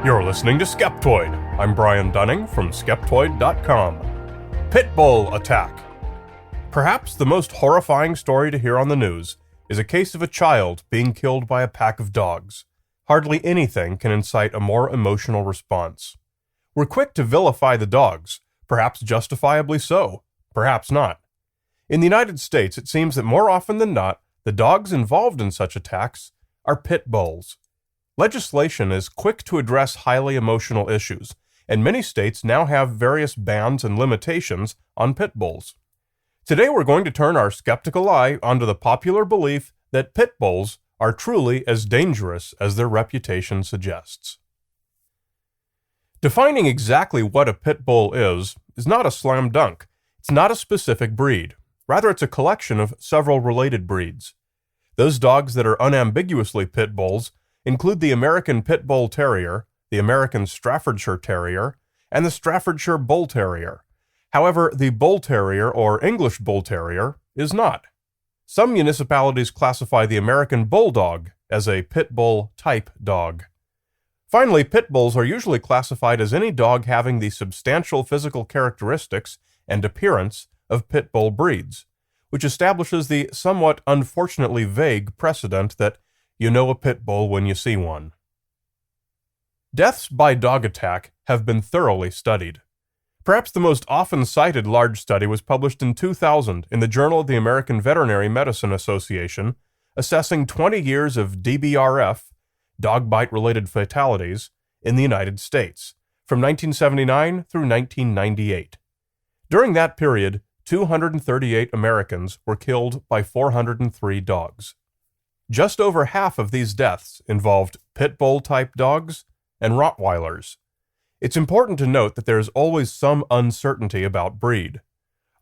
You're listening to Skeptoid. I'm Brian Dunning from Skeptoid.com. Pit bull attack. Perhaps the most horrifying story to hear on the news is a case of a child being killed by a pack of dogs. Hardly anything can incite a more emotional response. We're quick to vilify the dogs, perhaps justifiably so, perhaps not. In the United States, it seems that more often than not, the dogs involved in such attacks are pit bulls. Legislation is quick to address highly emotional issues, and many states now have various bans and limitations on pit bulls. Today we're going to turn our skeptical eye onto the popular belief that pit bulls are truly as dangerous as their reputation suggests. Defining exactly what a pit bull is not a slam dunk. It's not a specific breed. Rather, it's a collection of several related breeds. Those dogs that are unambiguously pit bulls include the American Pit Bull Terrier, the American Staffordshire Terrier, and the Staffordshire Bull Terrier. However, the Bull Terrier or English Bull Terrier is not. Some municipalities classify the American Bulldog as a pit bull type dog. Finally, pit bulls are usually classified as any dog having the substantial physical characteristics and appearance of pit bull breeds, which establishes the somewhat unfortunately vague precedent that you know a pit bull when you see one. Deaths by dog attack have been thoroughly studied. Perhaps the most often cited large study was published in 2000 in the Journal of the American Veterinary Medicine Association, assessing 20 years of DBRF, dog bite-related fatalities, in the United States, from 1979 through 1998. During that period, 238 Americans were killed by 403 dogs. Just over half of these deaths involved pit bull-type dogs and Rottweilers. It's important to note that there is always some uncertainty about breed.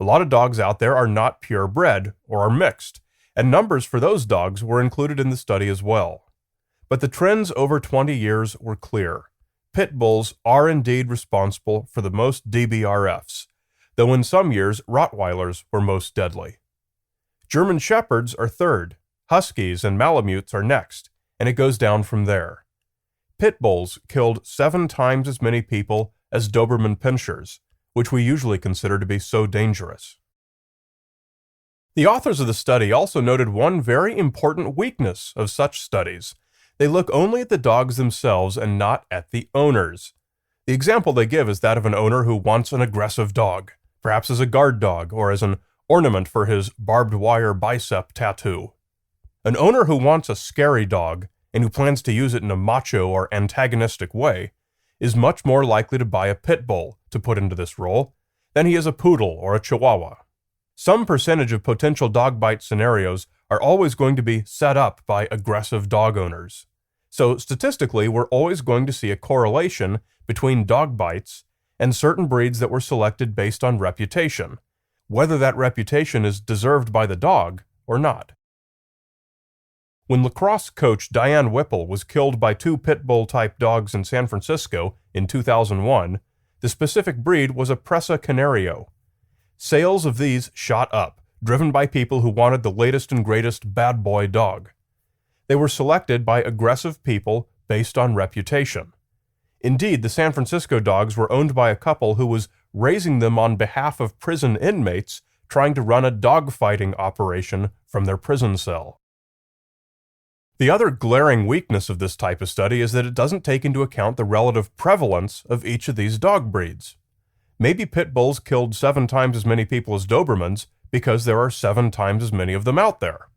A lot of dogs out there are not purebred or are mixed, and numbers for those dogs were included in the study as well. But the trends over 20 years were clear. Pit bulls are indeed responsible for the most DBRFs, though in some years Rottweilers were most deadly. German Shepherds are third. Huskies and Malamutes are next, and it goes down from there. Pit bulls killed 7 times as many people as Doberman Pinschers, which we usually consider to be so dangerous. The authors of the study also noted one very important weakness of such studies. They look only at the dogs themselves and not at the owners. The example they give is that of an owner who wants an aggressive dog, perhaps as a guard dog or as an ornament for his barbed wire bicep tattoo. An owner who wants a scary dog and who plans to use it in a macho or antagonistic way is much more likely to buy a pit bull to put into this role than he is a poodle or a chihuahua. Some percentage of potential dog bite scenarios are always going to be set up by aggressive dog owners. So statistically, we're always going to see a correlation between dog bites and certain breeds that were selected based on reputation, whether that reputation is deserved by the dog or not. When lacrosse coach Diane Whipple was killed by 2 pit bull-type dogs in San Francisco in 2001, the specific breed was a Presa Canario. Sales of these shot up, driven by people who wanted the latest and greatest bad boy dog. They were selected by aggressive people based on reputation. Indeed, the San Francisco dogs were owned by a couple who was raising them on behalf of prison inmates trying to run a dog-fighting operation from their prison cell. The other glaring weakness of this type of study is that it doesn't take into account the relative prevalence of each of these dog breeds. Maybe pit bulls killed 7 times as many people as Dobermans because there are 7 times as many of them out there.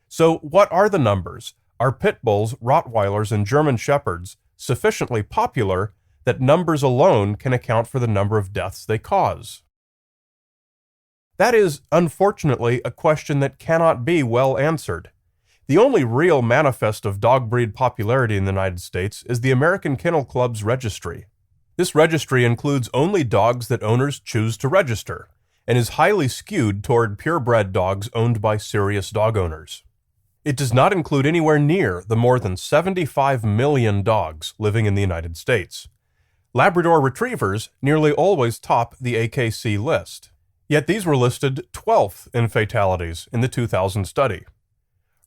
So what are the numbers? Are pit bulls, Rottweilers, and German Shepherds sufficiently popular that numbers alone can account for the number of deaths they cause? That is, unfortunately, a question that cannot be well answered. The only real manifest of dog breed popularity in the United States is the American Kennel Club's registry. This registry includes only dogs that owners choose to register, and is highly skewed toward purebred dogs owned by serious dog owners. It does not include anywhere near the more than 75 million dogs living in the United States. Labrador Retrievers nearly always top the AKC list, yet these were listed 12th in fatalities in the 2000 study.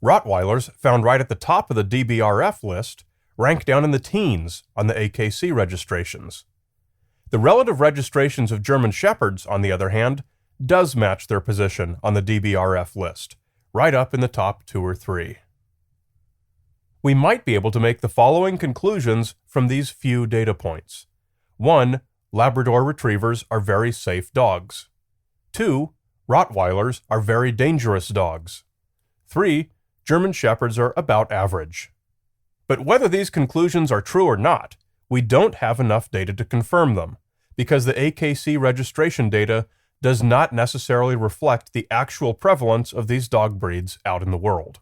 Rottweilers, found right at the top of the DBRF list, rank down in the teens on the AKC registrations. The relative registrations of German Shepherds, on the other hand, does match their position on the DBRF list, right up in the top 2 or 3. We might be able to make the following conclusions from these few data points. 1. Labrador Retrievers are very safe dogs. 2. Rottweilers are very dangerous dogs. 3. German Shepherds are about average. But whether these conclusions are true or not, we don't have enough data to confirm them, because the AKC registration data does not necessarily reflect the actual prevalence of these dog breeds out in the world.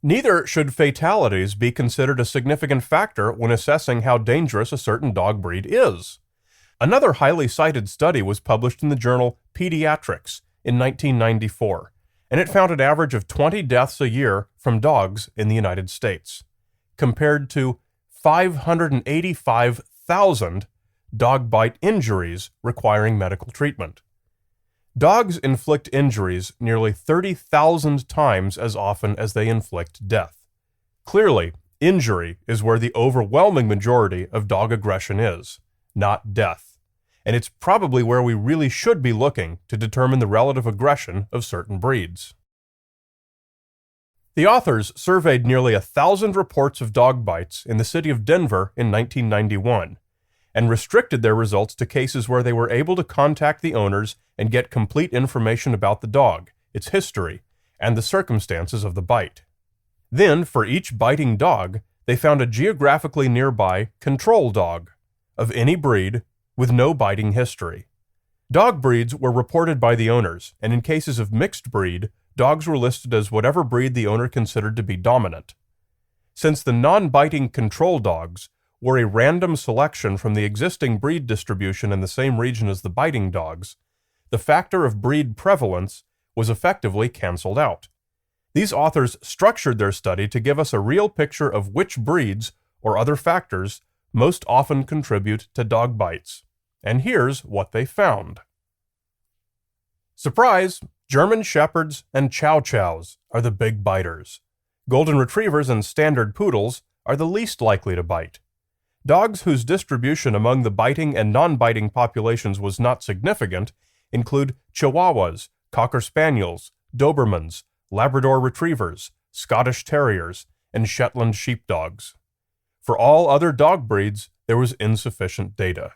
Neither should fatalities be considered a significant factor when assessing how dangerous a certain dog breed is. Another highly cited study was published in the journal Pediatrics in 1994, and it found an average of 20 deaths a year from dogs in the United States, compared to 585,000 dog bite injuries requiring medical treatment. Dogs inflict injuries nearly 30,000 times as often as they inflict death. Clearly, injury is where the overwhelming majority of dog aggression is, not death, and it's probably where we really should be looking to determine the relative aggression of certain breeds. The authors surveyed nearly 1,000 reports of dog bites in the city of Denver in 1991, and restricted their results to cases where they were able to contact the owners and get complete information about the dog, its history, and the circumstances of the bite. Then, for each biting dog, they found a geographically nearby control dog of any breed with no biting history. Dog breeds were reported by the owners, and in cases of mixed breed, dogs were listed as whatever breed the owner considered to be dominant. Since the non-biting control dogs were a random selection from the existing breed distribution in the same region as the biting dogs, the factor of breed prevalence was effectively canceled out. These authors structured their study to give us a real picture of which breeds or other factors most often contribute to dog bites. And here's what they found. Surprise! German Shepherds and Chow Chows are the big biters. Golden Retrievers and Standard Poodles are the least likely to bite. Dogs whose distribution among the biting and non-biting populations was not significant include Chihuahuas, Cocker Spaniels, Dobermans, Labrador Retrievers, Scottish Terriers, and Shetland Sheepdogs. For all other dog breeds, there was insufficient data.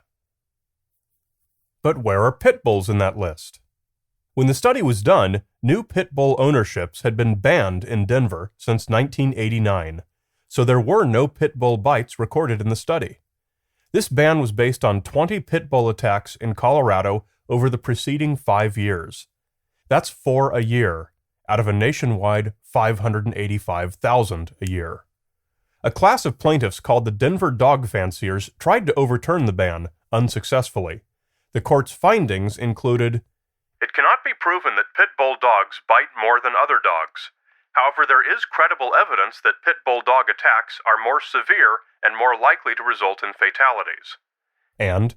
But where are pit bulls in that list? When the study was done, new pit bull ownerships had been banned in Denver since 1989. So there were no pit bull bites recorded in the study. This ban was based on 20 pit bull attacks in Colorado over the preceding 5 years. That's 4 a year, out of a nationwide 585,000 a year. A class of plaintiffs called the Denver Dog Fanciers tried to overturn the ban, unsuccessfully. The court's findings included, "It cannot be proven that pit bull dogs bite more than other dogs. However, there is credible evidence that pit bull dog attacks are more severe and more likely to result in fatalities." And,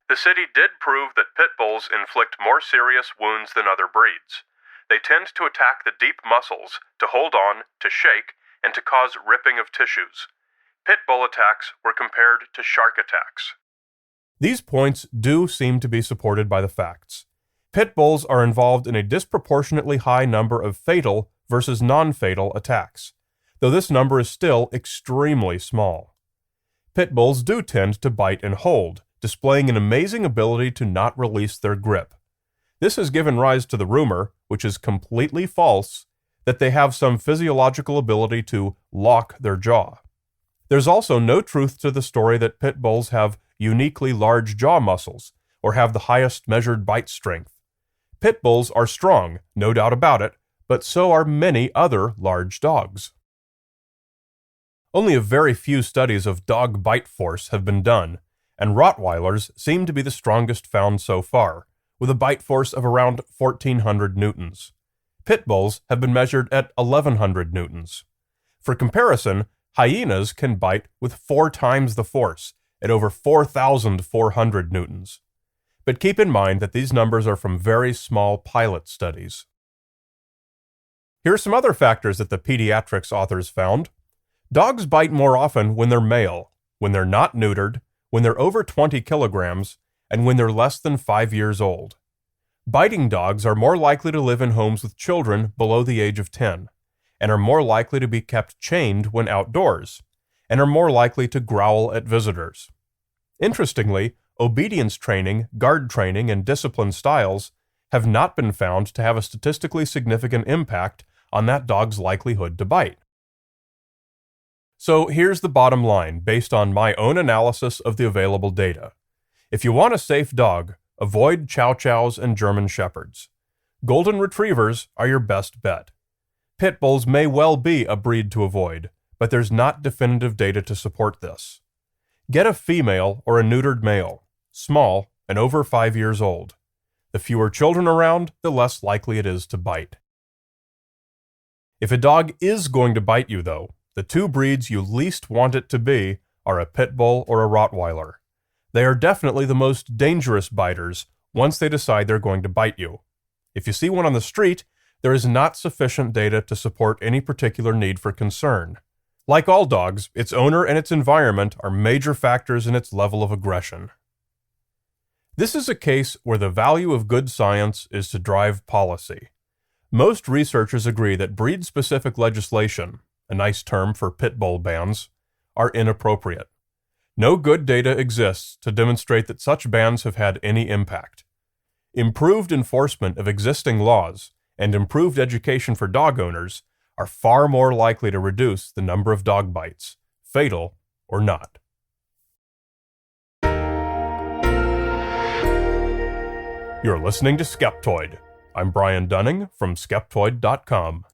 "The city did prove that pit bulls inflict more serious wounds than other breeds. They tend to attack the deep muscles, to hold on, to shake, and to cause ripping of tissues. Pit bull attacks were compared to shark attacks." These points do seem to be supported by the facts. Pit bulls are involved in a disproportionately high number of fatal versus non-fatal attacks, though this number is still extremely small. Pit bulls do tend to bite and hold, displaying an amazing ability to not release their grip. This has given rise to the rumor, which is completely false, that they have some physiological ability to lock their jaw. There's also no truth to the story that pit bulls have uniquely large jaw muscles or have the highest measured bite strength. Pit bulls are strong, no doubt about it, but so are many other large dogs. Only a very few studies of dog bite force have been done, and Rottweilers seem to be the strongest found so far, with a bite force of around 1,400 newtons. Pit bulls have been measured at 1,100 newtons. For comparison, hyenas can bite with 4 times the force, at over 4,400 newtons. But keep in mind that these numbers are from very small pilot studies. Here are some other factors that the Pediatrics authors found. Dogs bite more often when they're male, when they're not neutered, when they're over 20 kilograms, and when they're less than 5 years old. Biting dogs are more likely to live in homes with children below the age of 10, and are more likely to be kept chained when outdoors, and are more likely to growl at visitors. Interestingly, obedience training, guard training, and discipline styles have not been found to have a statistically significant impact on that dog's likelihood to bite. So here's the bottom line based on my own analysis of the available data. If you want a safe dog, avoid Chow Chows and German Shepherds. Golden Retrievers are your best bet. Pit Bulls may well be a breed to avoid, but there's not definitive data to support this. Get a female or a neutered male, small and over 5 years old. The fewer children around, the less likely it is to bite. If a dog is going to bite you, though, the two breeds you least want it to be are a Pit Bull or a Rottweiler. They are definitely the most dangerous biters once they decide they're going to bite you. If you see one on the street, there is not sufficient data to support any particular need for concern. Like all dogs, its owner and its environment are major factors in its level of aggression. This is a case where the value of good science is to drive policy. Most researchers agree that breed-specific legislation, a nice term for pit bull bans, are inappropriate. No good data exists to demonstrate that such bans have had any impact. Improved enforcement of existing laws and improved education for dog owners are far more likely to reduce the number of dog bites, fatal or not. You're listening to Skeptoid. I'm Brian Dunning from Skeptoid.com.